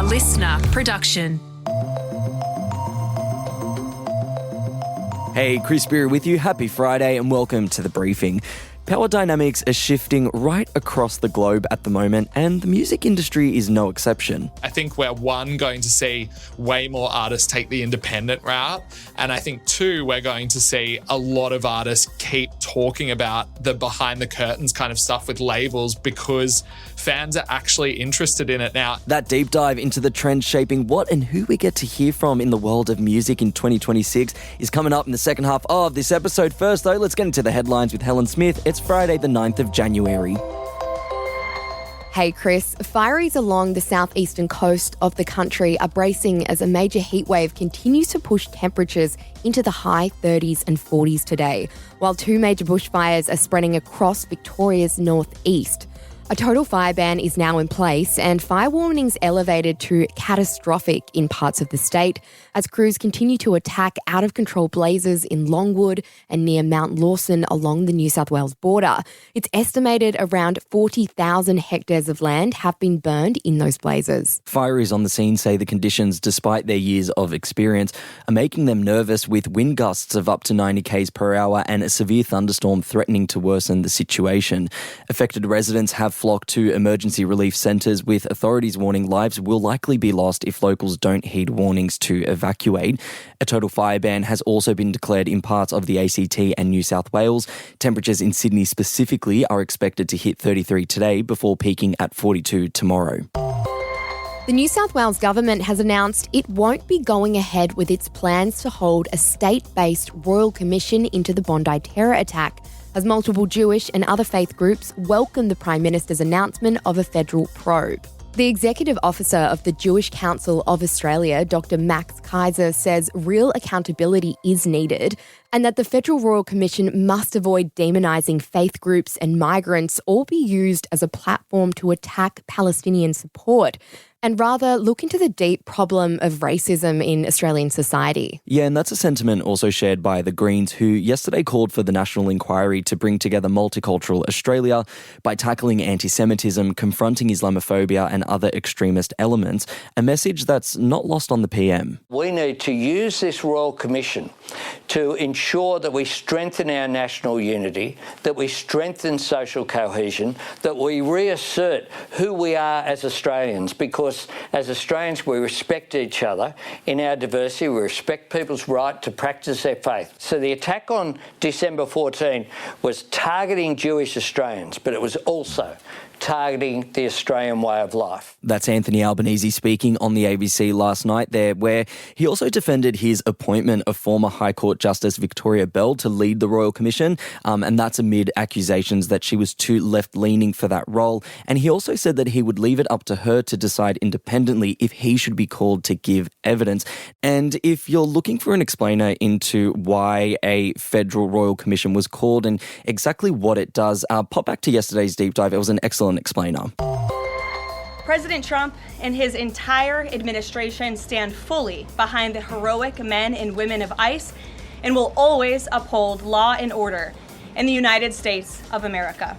listener production. Hey, Chris Spyrou with you. Happy Friday and welcome to The Briefing. Power dynamics are shifting right across the globe at the moment, and the music industry is no exception. I think we're, one, going to see way more artists take the independent route, and I think, two, we're going to see a lot of artists keep talking about the behind the curtains kind of stuff with labels because fans are actually interested in it now. That deep dive into the trend shaping what and who we get to hear from in the world of music in 2026 is coming up in the second half of this episode. First, though, let's get into the headlines with Helen Smith. It's Friday, the 9th of January. Hey Chris, Firies along the southeastern coast of the country are bracing as a major heatwave continues to push temperatures into the high 30s and 40s today, while two major bushfires are spreading across Victoria's northeast. A total fire ban is now in place and fire warnings elevated to catastrophic in parts of the state as crews continue to attack out-of-control blazes in Longwood and near Mount Lawson along the New South Wales border. It's estimated around 40,000 hectares of land have been burned in those blazes. Fireys on the scene say the conditions, despite their years of experience, are making them nervous, with wind gusts of up to 90 k's per hour and a severe thunderstorm threatening to worsen the situation. Affected residents have flocked to emergency relief centres, with authorities warning lives will likely be lost if locals don't heed warnings to evacuate. A total fire ban has also been declared in parts of the ACT and New South Wales. Temperatures in Sydney specifically are expected to hit 33 today before peaking at 42 tomorrow. The New South Wales government has announced it won't be going ahead with its plans to hold a state-based royal commission into the Bondi terror attack, as multiple Jewish and other faith groups welcome the Prime Minister's announcement of a federal probe. The Executive Officer of the Jewish Council of Australia, Dr Max Kaiser, says real accountability is needed and that the Federal Royal Commission must avoid demonising faith groups and migrants or be used as a platform to attack Palestinian support, and rather look into the deep problem of racism in Australian society. Yeah, and that's a sentiment also shared by the Greens, who yesterday called for the national inquiry to bring together multicultural Australia by tackling anti-Semitism, confronting Islamophobia and other extremist elements, a message that's not lost on the PM. We need to use this Royal Commission to ensure that we strengthen our national unity, that we strengthen social cohesion, that we reassert who we are as Australians, because as Australians, we respect each other in our diversity. We respect people's right to practice their faith. So the attack on December 14 was targeting Jewish Australians, but it was also targeting the Australian way of life. That's Anthony Albanese speaking on the ABC last night there, where he also defended his appointment of former High Court Justice Victoria Bell to lead the Royal Commission, and that's amid accusations that she was too left-leaning for that role. And he also said that he would leave it up to her to decide independently if he should be called to give evidence. And if you're looking for an explainer into why a federal Royal Commission was called and exactly what it does, pop back to yesterday's deep dive. It was an excellent explainer. President Trump and his entire administration stand fully behind the heroic men and women of ICE and will always uphold law and order in the United States of America.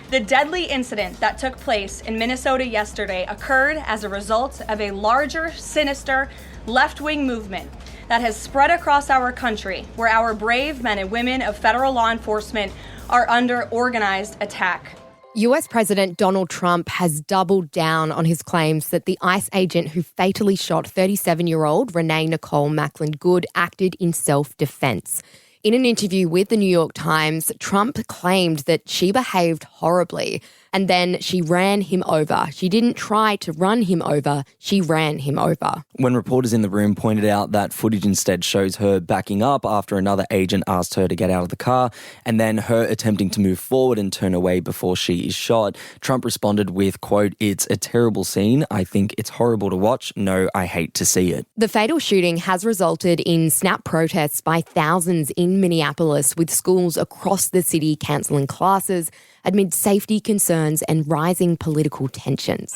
The deadly incident that took place in Minnesota yesterday occurred as a result of a larger, sinister, left-wing movement that has spread across our country, where our brave men and women of federal law enforcement are under organized attack. US President Donald Trump has doubled down on his claims that the ICE agent who fatally shot 37-year-old Renee Nicole Macklin acted in self-defense. In an interview with the New York Times, Trump claimed that she behaved horribly and then she ran him over. She didn't try to run him over, she ran him over. When reporters in the room pointed out that footage instead shows her backing up after another agent asked her to get out of the car and then her attempting to move forward and turn away before she is shot, Trump responded with, quote, "It's a terrible scene. I think it's horrible to watch. No, I hate to see it." The fatal shooting has resulted in snap protests by thousands in Minneapolis, with schools across the city cancelling classes amid safety concerns and rising political tensions.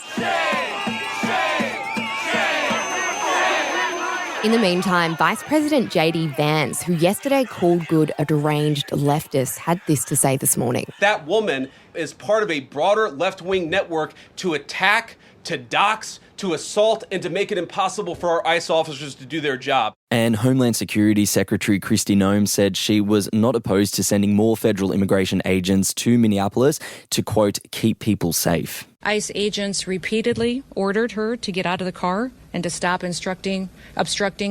In the meantime, Vice President J.D. Vance, who yesterday called good a deranged leftist, had this to say this morning. That woman is part of a broader left-wing network to attack, to dox, to assault, and to make it impossible for our ICE officers to do their job. And Homeland Security Secretary Kristi Noem said she was not opposed to sending more federal immigration agents to Minneapolis to, quote, keep people safe. ICE agents repeatedly ordered her to get out of the car and to stop obstructing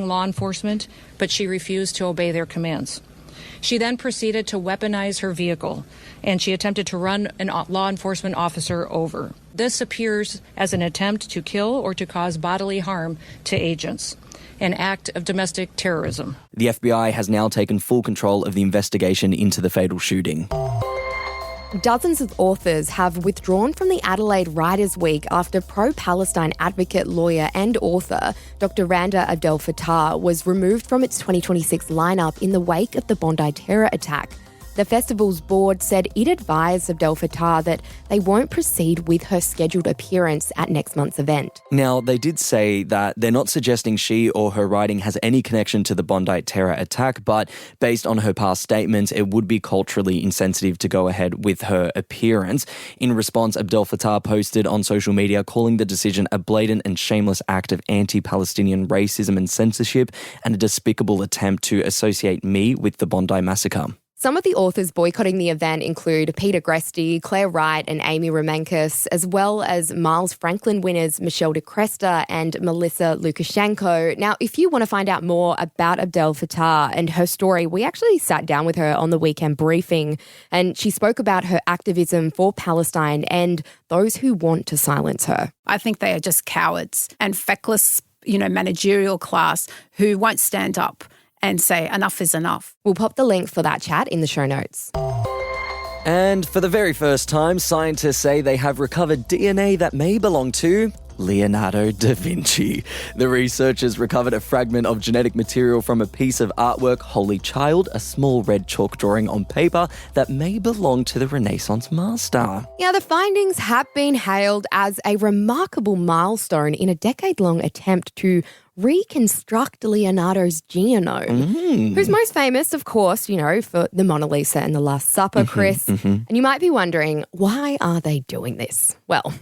law enforcement, but she refused to obey their commands. She then proceeded to weaponize her vehicle, and she attempted to run a law enforcement officer over. This appears as an attempt to kill or to cause bodily harm to agents, an act of domestic terrorism. The FBI has now taken full control of the investigation into the fatal shooting. Dozens of authors have withdrawn from the Adelaide Writers Week after pro-Palestine advocate, lawyer and author Dr Randa Abdel-Fattah was removed from its 2026 lineup in the wake of the Bondi terror attack. The festival's board said it advised Abdel-Fattah that they won't proceed with her scheduled appearance at next month's event. Now, they did say that they're not suggesting she or her writing has any connection to the Bondi terror attack, but based on her past statements, it would be culturally insensitive to go ahead with her appearance. In response, Abdel-Fattah posted on social media calling the decision a blatant and shameless act of anti-Palestinian racism and censorship and a despicable attempt to associate me with the Bondi massacre. Some of the authors boycotting the event include Peter Gresti, Claire Wright and Amy Romankus, as well as Miles Franklin winners Michelle de Cresta and Melissa Lukashenko. Now, if you want to find out more about Abdel-Fattah and her story, we actually sat down with her on the weekend briefing, and she spoke about her activism for Palestine and those who want to silence her. I think they are just cowards and feckless, managerial class who won't stand up and say enough is enough. We'll pop the link for that chat in the show notes. And for the very first time, scientists say they have recovered DNA that may belong to Leonardo da Vinci. The researchers recovered a fragment of genetic material from a piece of artwork, Holy Child, a small red chalk drawing on paper that may belong to the Renaissance master. Yeah, the findings have been hailed as a remarkable milestone in a decade-long attempt to reconstruct Leonardo's genome, who's most famous, of course, for the Mona Lisa and the Last Supper, Chris. And you might be wondering, why are they doing this? Well,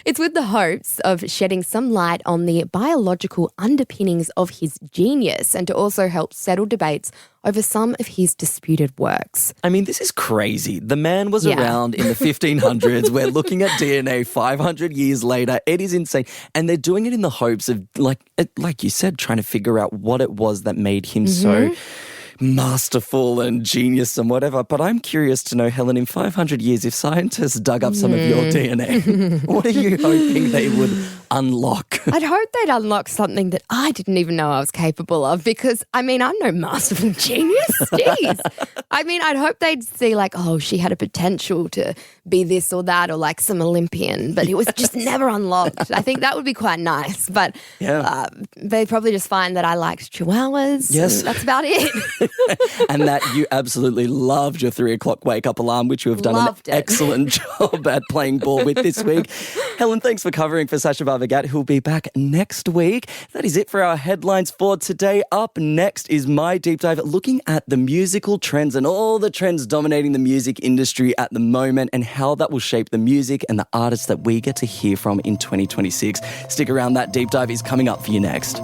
it's with the hopes of shedding some light on the biological underpinnings of his genius and to also help settle debates over some of his disputed works. I mean, this is crazy. The man was around in the 1500s. We're looking at DNA 500 years later. It is insane. And they're doing it in the hopes of, like you said, trying to figure out what it was that made him so masterful and genius and whatever. But I'm curious to know, Helen, in 500 years, if scientists dug up some of your DNA, what are you hoping they would unlock? I'd hope they'd unlock something that I didn't even know I was capable of because, I'm no masterful genius. Jeez. I'd hope they'd see she had a potential to be this or that or some Olympian, but it was just never unlocked. I think that would be quite nice. But they'd probably just find that I liked chihuahuas. Yes. That's about it. And that you absolutely loved your 3 o'clock wake-up alarm, which you have done excellent job at playing ball with this week. Helen, thanks for covering for Sacha Barbagat, who'll be back next week. That is it for our headlines for today. Up next is my deep dive, looking at the musical trends and all the trends dominating the music industry at the moment and how that will shape the music and the artists that we get to hear from in 2026. Stick around, that deep dive is coming up for you next.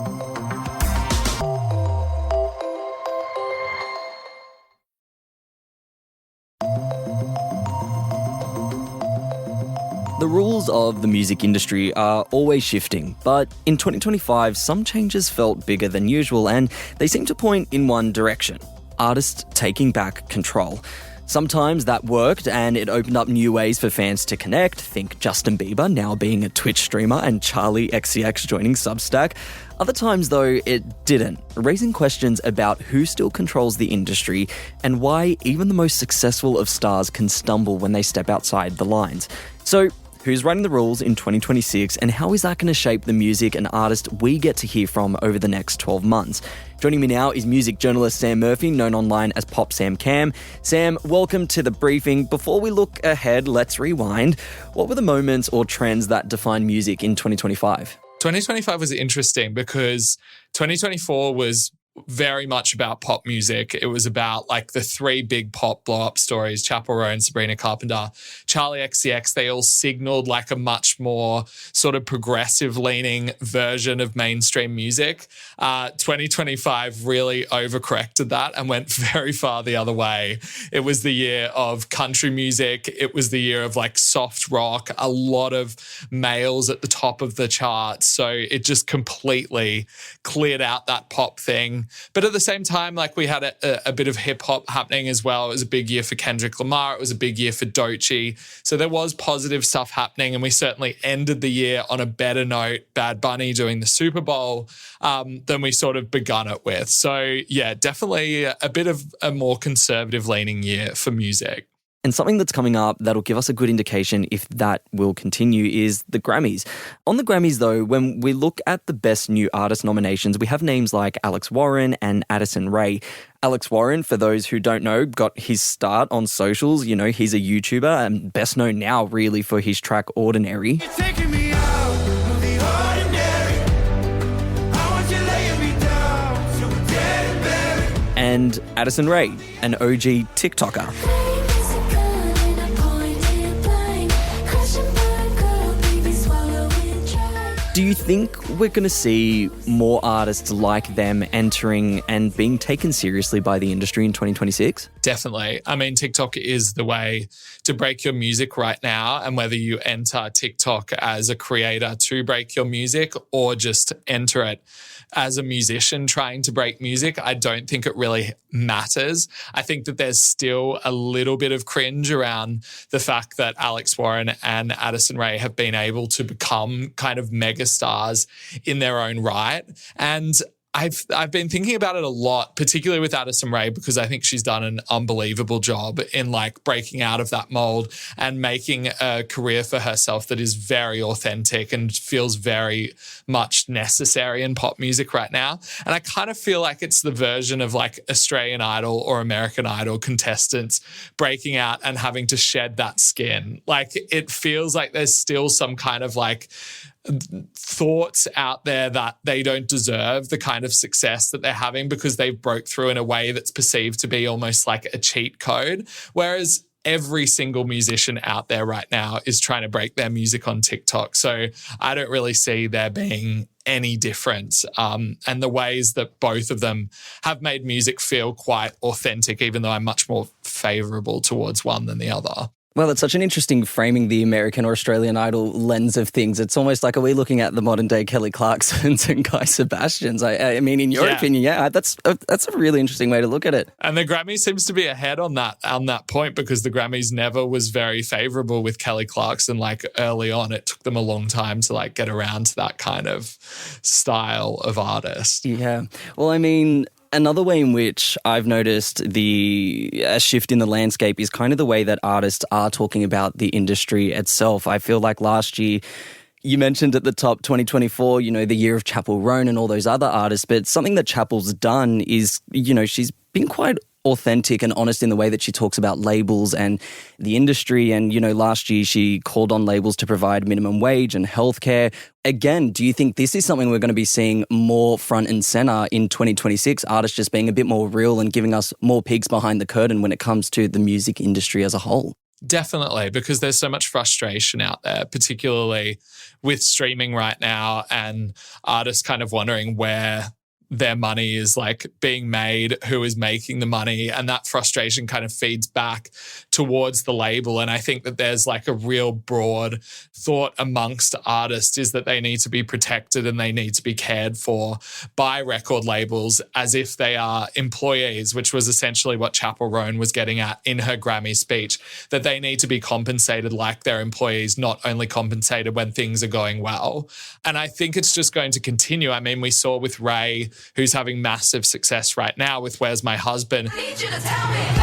The rules of the music industry are always shifting, but in 2025, some changes felt bigger than usual and they seem to point in one direction: artists taking back control. Sometimes that worked and it opened up new ways for fans to connect. Think Justin Bieber now being a Twitch streamer and Charli XCX joining Substack. Other times, though, it didn't, raising questions about who still controls the industry and why even the most successful of stars can stumble when they step outside the lines. So, who's running the rules in 2026 and how is that going to shape the music and artists we get to hear from over the next 12 months? Joining me now is music journalist Sam Murphy, known online as Pop Sam Cam. Sam, welcome to the briefing. Before we look ahead, let's rewind. What were the moments or trends that defined music in 2025? 2025 was interesting because 2024 was very much about pop music. It was about like the 3 big pop blow-up stories, Chappell Roan, Sabrina Carpenter, Charli XCX. They all signaled like a much more sort of progressive-leaning version of mainstream music. 2025 really overcorrected that and went very far the other way. It was the year of country music. It was the year of like soft rock, a lot of males at the top of the charts. So it just completely cleared out that pop thing. But at the same time, like we had a bit of hip hop happening as well. It was a big year for Kendrick Lamar. It was a big year for Doechii. So there was positive stuff happening, and we certainly ended the year on a better note, Bad Bunny doing the Super Bowl, than we sort of begun it with. So yeah, definitely a bit of a more conservative leaning year for music. And something that's coming up that'll give us a good indication if that will continue is the Grammys. On the Grammys, though, when we look at the Best New Artist nominations, we have names like Alex Warren and Addison Rae. Alex Warren, for those who don't know, got his start on socials. You know, he's a YouTuber and best known now really for his track Ordinary. You're taking me out of the ordinary. I want you laying me down so we're dead and buried. And Addison Rae, an OG TikToker. Do you think we're going to see more artists like them entering and being taken seriously by the industry in 2026? Definitely. I mean, TikTok is the way to break your music right now. And whether you enter TikTok as a creator to break your music or just enter it as a musician trying to break music, I don't think it really matters. I think that there's still a little bit of cringe around the fact that Alex Warren and Addison Rae have been able to become kind of mega stars in their own right. And I've been thinking about it a lot, particularly with Addison Rae, because I think she's done an unbelievable job in like breaking out of that mold and making a career for herself that is very authentic and feels very much necessary in pop music right now. And I kind of feel like it's the version of like Australian Idol or American Idol contestants breaking out and having to shed that skin. Like it feels like there's still some kind of like thoughts out there that they don't deserve the kind of success that they're having because they've broke through in a way that's perceived to be almost like a cheat code. Whereas every single musician out there right now is trying to break their music on TikTok. So I don't really see there being any difference. And the ways that both of them have made music feel quite authentic, even though I'm much more favourable towards one than the other. Well, it's such an interesting framing the American or Australian Idol lens of things. It's almost like, are we looking at the modern day Kelly Clarksons and Guy Sebastians? I mean, in your opinion, that's a really interesting way to look at it. And the Grammy seems to be ahead on that point because the Grammys never was very favourable with Kelly Clarkson. Like early on, it took them a long time to like get around to that kind of style of artist. Yeah. Well, I mean, another way in which I've noticed a shift in the landscape is kind of the way that artists are talking about the industry itself. I feel like last year, you mentioned at the top 2024, you know, the year of Chappell Roan and all those other artists, but something that Chappell's done is, you know, she's been quite authentic and honest in the way that she talks about labels and the industry. And, you know, last year she called on labels to provide minimum wage and healthcare. Again, do you think this is something we're going to be seeing more front and center in 2026? Artists just being a bit more real and giving us more peeks behind the curtain when it comes to the music industry as a whole? Definitely, because there's so much frustration out there, particularly with streaming right now and artists kind of wondering where their money is like being made, who is making the money, and that frustration kind of feeds back towards the label. And I think that there's like a real broad thought amongst artists is that they need to be protected and they need to be cared for by record labels as if they are employees, which was essentially what Chappell Roan was getting at in her Grammy speech, that they need to be compensated like their employees, not only compensated when things are going well. And I think it's just going to continue. I mean, we saw with Ray, who's having massive success right now with Where's My Husband. I need you to tell me, baby,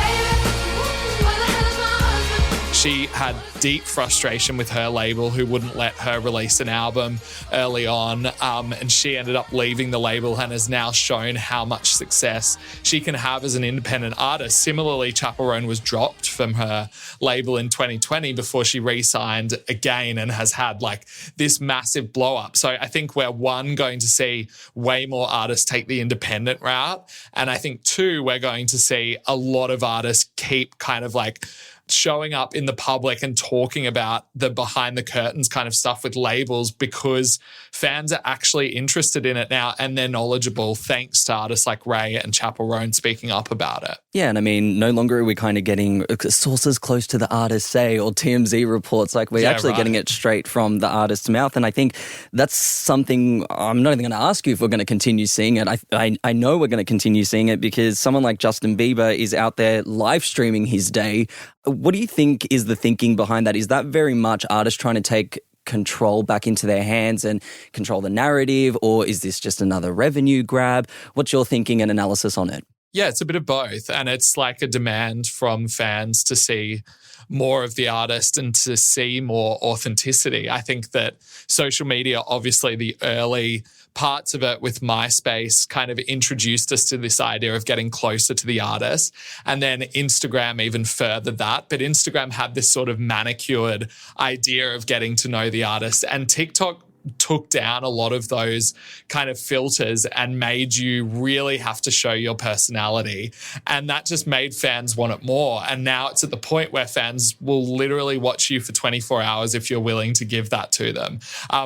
where the hell is my husband? She had deep frustration with her label who wouldn't let her release an album early on, and she ended up leaving the label and has now shown how much success she can have as an independent artist. Similarly, Chappell Roan was dropped from her label in 2020 before she re-signed again and has had like this massive blow up. So I think we're going to see way more artists take the independent route. And I think two, we're going to see a lot of artists keep kind of like showing up in the public and talking about the behind the curtains kind of stuff with labels because fans are actually interested in it now and they're knowledgeable thanks to artists like Ray and Chappell Roan speaking up about it. Yeah, and I mean, no longer are we kind of getting sources close to the artist say or TMZ reports. Like we're actually getting it straight from the artist's mouth. And I think that's something I'm not even going to ask you if we're going to continue seeing it. I know we're going to continue seeing it because someone like Justin Bieber is out there live streaming his day. What do you think is the thinking behind that? Is that very much artists trying to take control back into their hands and control the narrative, or is this just another revenue grab? What's your thinking and analysis on it? Yeah, it's a bit of both. And it's like a demand from fans to see more of the artist and to see more authenticity. I think that social media, obviously the early parts of it with MySpace kind of introduced us to this idea of getting closer to the artist. And then Instagram even furthered that. But Instagram had this sort of manicured idea of getting to know the artist. And TikTok took down a lot of those kind of filters and made you really have to show your personality. And that just made fans want it more. And now it's at the point where fans will literally watch you for 24 hours if you're willing to give that to them,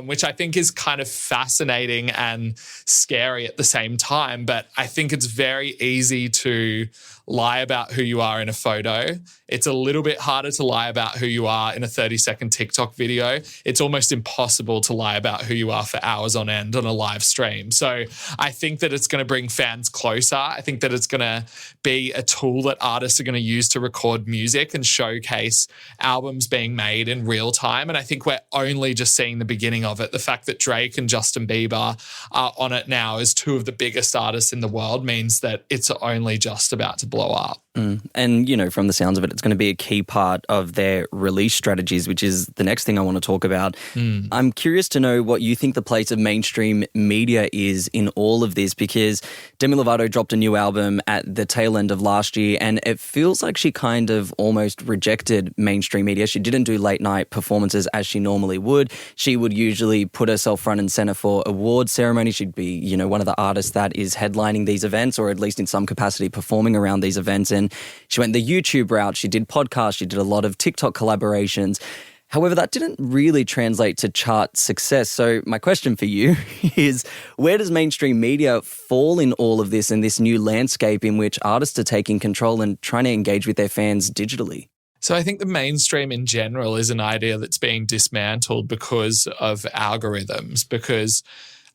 which I think is kind of fascinating and scary at the same time. But I think it's very easy to lie about who you are in a photo. It's a little bit harder to lie about who you are in a 30-second TikTok video. It's almost impossible to lie about who you are for hours on end on a live stream. So I think that it's going to bring fans closer. I think that it's going to be a tool that artists are going to use to record music and showcase albums being made in real time. And I think we're only just seeing the beginning of it. The fact that Drake and Justin Bieber are on it now as two of the biggest artists in the world means that it's only just about to blow up. And, you know, from the sounds of it, it's going to be a key part of their release strategies, which is the next thing I want to talk about. I'm curious to know what you think the place of mainstream media is in all of this, because Demi Lovato dropped a new album at the tail end of last year, and it feels like she kind of almost rejected mainstream media. She didn't do late night performances as she normally would. She would usually put herself front and center for award ceremonies. She'd be, you know, one of the artists that is headlining these events, or at least in some capacity performing around these events. And she went the YouTube route. She did podcasts. She did a lot of TikTok collaborations. However, that didn't really translate to chart success. So my question for you is, where does mainstream media fall in all of this and this new landscape in which artists are taking control and trying to engage with their fans digitally? So I think the mainstream in general is an idea that's being dismantled because of algorithms, because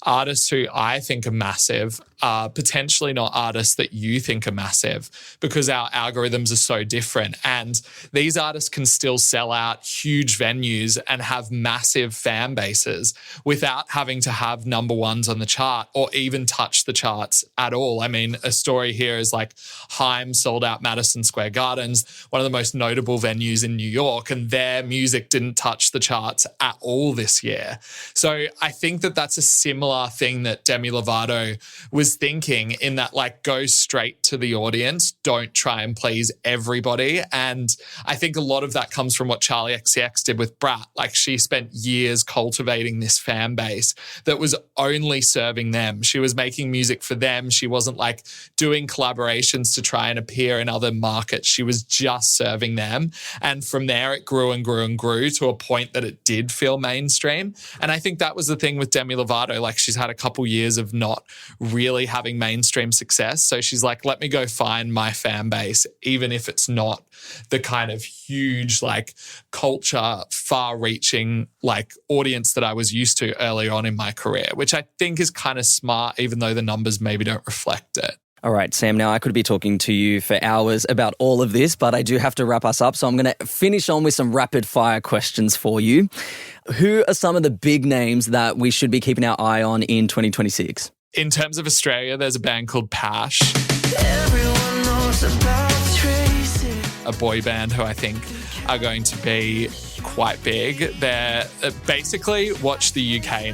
artists who I think are massive are potentially not artists that you think are massive, because our algorithms are so different. And these artists can still sell out huge venues and have massive fan bases without having to have number ones on the chart or even touch the charts at all. I mean, a story here is like Haim sold out Madison Square Gardens, one of the most notable venues in New York, and their music didn't touch the charts at all this year. So I think that that's a similar thing that Demi Lovato was thinking, in that, like, go straight to the audience, don't try and please everybody. And I think a lot of that comes from what Charli XCX did with Brat. Like, she spent years cultivating this fan base that was only serving them. She was making music for them. She wasn't like doing collaborations to try and appear in other markets. She was just serving them. And from there it grew and grew and grew to a point that it did feel mainstream. And I think that was the thing with Demi Lovato. Like, she's had a couple years of not really having mainstream success. So she's like, let me go find my fan base, even if it's not the kind of huge, like, culture, far-reaching, like, audience that I was used to early on in my career, which I think is kind of smart, even though the numbers maybe don't reflect it. All right, Sam, now I could be talking to you for hours about all of this, but I do have to wrap us up. So I'm going to finish on with some rapid fire questions for you. Who are some of the big names that we should be keeping our eye on in 2026? In terms of Australia, there's a band called Pash. Everyone knows about Tracy. A boy band who I think are going to be quite big. They're basically watch the UK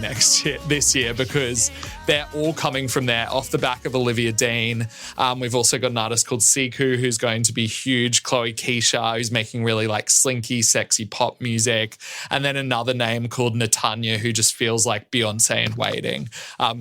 this year because they're all coming from there off the back of Olivia Dean. We've also got an artist called Siku who's going to be huge, Chloe Keisha who's making really like slinky, sexy pop music, and then another name called Natanya who just feels like Beyonce in waiting.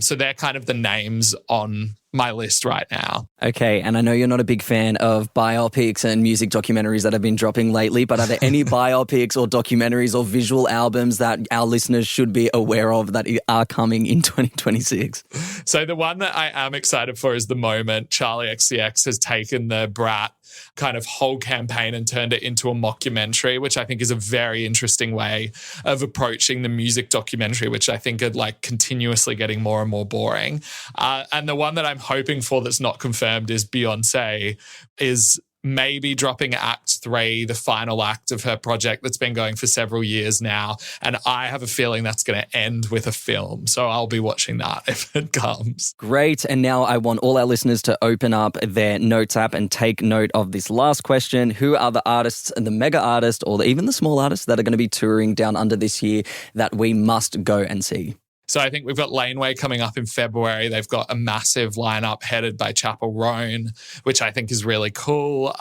So they're kind of the names on my list right now. Okay, and I know you're not a big fan of biopics and music documentaries that have been dropping lately, but are there any biopics or documentaries or visual albums that our listeners should be aware of that are coming in 2026? So the one that I am excited for is The Moment. Charli XCX has taken the Brat kind of whole campaign and turned it into a mockumentary, which I think is a very interesting way of approaching the music documentary, which I think are like continuously getting more and more boring. And the one that I'm hoping for that's not confirmed is Beyonce is maybe dropping Act 3, the final act of her project that's been going for several years now. And I have a feeling that's going to end with a film. So I'll be watching that if it comes. Great. And now I want all our listeners to open up their notes app and take note of this last question. Who are the artists and the mega artists or even the small artists that are going to be touring down under this year that we must go and see? So I think we've got Laneway coming up in February. They've got a massive lineup headed by Chapel Roan, which I think is really cool.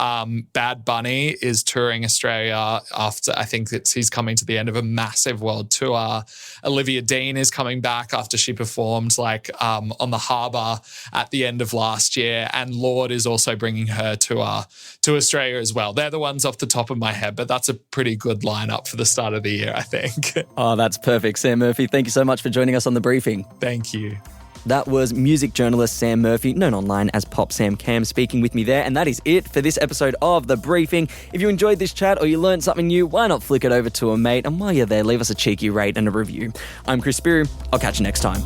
Bad Bunny is touring Australia after, I think he's coming to the end of a massive world tour. Olivia Dean is coming back after she performed on the harbour at the end of last year. And Lorde is also bringing her tour to Australia as well. They're the ones off the top of my head, but that's a pretty good lineup for the start of the year, I think. Oh, that's perfect. Sam Murphy, thank you so much for joining us on The Briefing. Thank you. That was music journalist Sam Murphy, known online as Pop Sam Cam, speaking with me there. And that is it for this episode of The Briefing. If you enjoyed this chat or you learned something new, why not flick it over to a mate? And while you're there, leave us a cheeky rate and a review. I'm Spyrou. I'll catch you next time.